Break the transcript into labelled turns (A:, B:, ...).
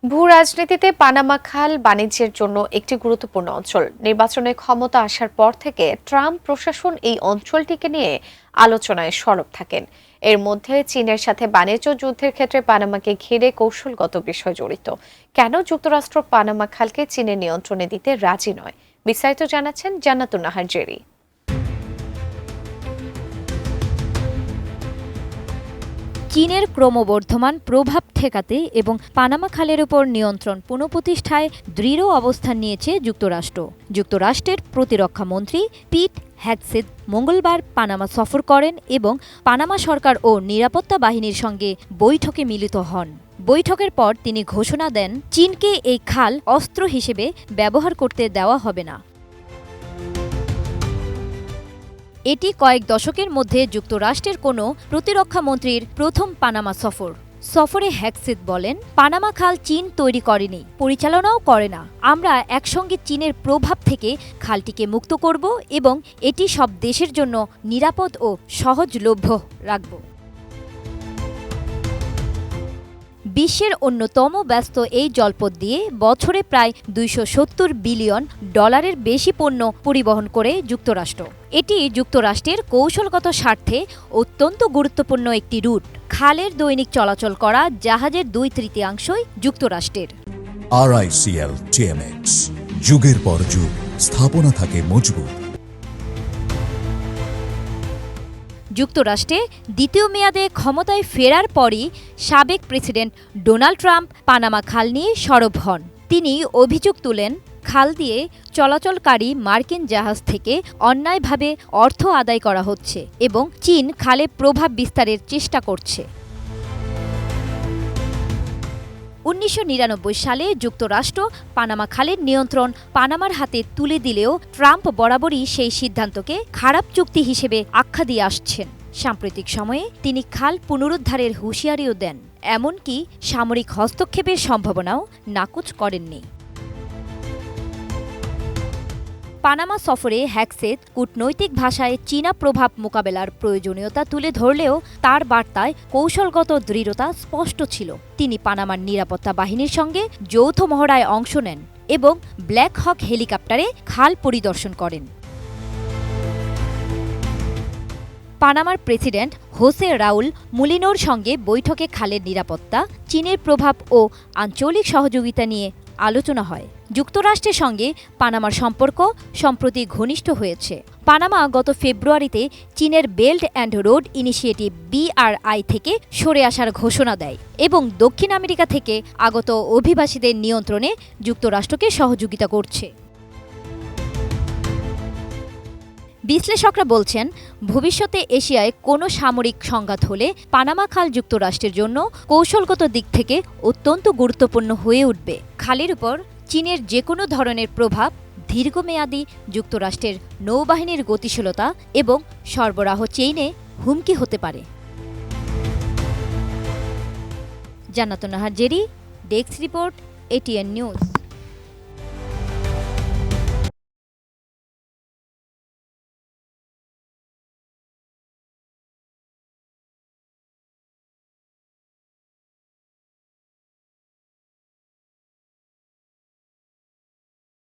A: ভূ রাজনীতিতে পানামা খাল বাণিজ্যের জন্য একটি গুরুত্বপূর্ণ অঞ্চল। নির্বাচনে ক্ষমতা আসার পর থেকে ট্রাম্প প্রশাসন এই অঞ্চলটিকে নিয়ে আলোচনায় সরব থাকেন। এর মধ্যে চীনের সাথে বাণিজ্য যুদ্ধের ক্ষেত্রে পানামাকে ঘিরে কৌশলগত বিষয় জড়িত। কেন যুক্তরাষ্ট্র পানামা খালকে চীনের নিয়ন্ত্রণে দিতে রাজি নয়, বিস্তারিত জানাচ্ছেন জান্নাতুন নাহার জেরি।
B: চীনের ক্রমবর্ধমান প্রভাব ঠেকাতে এবং পানামা খালের উপর নিয়ন্ত্রণ পুনঃপ্রতিষ্ঠায় দৃঢ় অবস্থান নিয়েছে যুক্তরাষ্ট্র। যুক্তরাষ্ট্রের প্রতিরক্ষা মন্ত্রী পিট হ্যাগসেথ মঙ্গলবার পানামা সফর করেন এবং পানামা সরকার ও নিরাপত্তা বাহিনীর সঙ্গে বৈঠকে মিলিত হন। বৈঠকের পর তিনি ঘোষণা দেন, চীনকে এই খাল অস্ত্র হিসেবে ব্যবহার করতে দেওয়া হবে না। এটি কয়েক দশকের মধ্যে যুক্তরাষ্ট্রের কোনো প্রতিরক্ষা মন্ত্রীর প্রথম পানামা সফর। সফরে হ্যাগসেথ বলেন, পানামা খাল চীন তৈরি করেনি, পরিচালনাও করে না। আমরা একসঙ্গে চীনের প্রভাব থেকে খালটিকে মুক্ত করব এবং এটি সব দেশের জন্য নিরাপদ ও সহজলভ্য রাখব। বিশ্বের অন্যতম ব্যস্ত এই জলপথ দিয়ে বছরে প্রায় $270 বিলিয়ন বেশি পণ্য পরিবহন করে যুক্তরাষ্ট্র। এটি যুক্তরাষ্ট্রের কৌশলগত স্বার্থে অত্যন্ত গুরুত্বপূর্ণ একটি রুট। খালের দৈনিক চলাচল করা জাহাজের 2/3 যুক্তরাষ্ট্রের।
C: RICL TMX, যুগের পর যুগ স্থাপনা থাকে মজবুত।
B: যুক্তরাষ্ট্রে দ্বিতীয় মেয়াদে ক্ষমতায় ফেরার পরই সাবেক প্রেসিডেন্ট ডোনাল্ড ট্রাম্প পানামা খাল নিয়ে সরব হন। তিনি অভিযোগ তুলেন, খাল দিয়ে চলাচলকারী মার্কিন জাহাজ থেকে অন্যায়ভাবে অর্থ আদায় করা হচ্ছে এবং চীন খালে প্রভাব বিস্তারের চেষ্টা করছে। 1999 সালে যুক্তরাষ্ট্র পানামা খালের নিয়ন্ত্রণ পানামার হাতে তুলে দিলেও ট্রাম্প বরাবরই সেই সিদ্ধান্তকে খারাপ চুক্তি হিসেবে আখ্যা দিয়ে আসছেন। সাম্প্রতিক সময়ে তিনি খাল পুনরুদ্ধারের হুঁশিয়ারিও দেন, এমনকি সামরিক হস্তক্ষেপের সম্ভাবনাও নাকচ করেননি। পানামা সফরে হ্যাগসেথ কূটনৈতিক ভাষায় চীনা প্রভাব মোকাবেলার প্রয়োজনীয়তা তুলে ধরলেও তার বার্তায় কৌশলগত দৃঢ়তা স্পষ্ট ছিল। তিনি পানামার নিরাপত্তা বাহিনীর সঙ্গে যৌথ মহড়ায় অংশ নেন এবং ব্ল্যাক হক হেলিকপ্টারে খাল পরিদর্শন করেন। পানামার প্রেসিডেন্ট হোসে রাউল মুলিনোর সঙ্গে বৈঠকে খালের নিরাপত্তা, চীনের প্রভাব ও আঞ্চলিক সহযোগিতা নিয়ে আলোচনা হয়। যুক্তরাষ্ট্রের সঙ্গে পানামার সম্পর্ক সম্প্রতি ঘনিষ্ঠ হয়েছে। পানামা গত ফেব্রুয়ারিতে চীনের belt and road initiative BRI থেকে সরে আসার ঘোষণা দেয় এবং দক্ষিণ আমেরিকা থেকে আগত অভিবাসীদের নিয়ন্ত্রণে যুক্তরাষ্ট্রকে সহযোগিতা করছে। বিশ্লেষকরা বলছেন, ভবিষ্যতে এশিয়ায় কোনো সামরিক সংঘাত হলে পানামা খাল যুক্তরাষ্ট্রের জন্য কৌশলগত দিক থেকে অত্যন্ত গুরুত্বপূর্ণ হয়ে উঠবে। খালের উপর চীনের যে কোনো ধরনের প্রভাব দীর্ঘমেয়াদী যুক্তরাষ্ট্রের নৌবাহিনীর গতিশীলতা এবং সরবরাহ চেইনে হুমকি হতে পারে। জান্নাতুন Nahar Jerry, desk report, ATN news.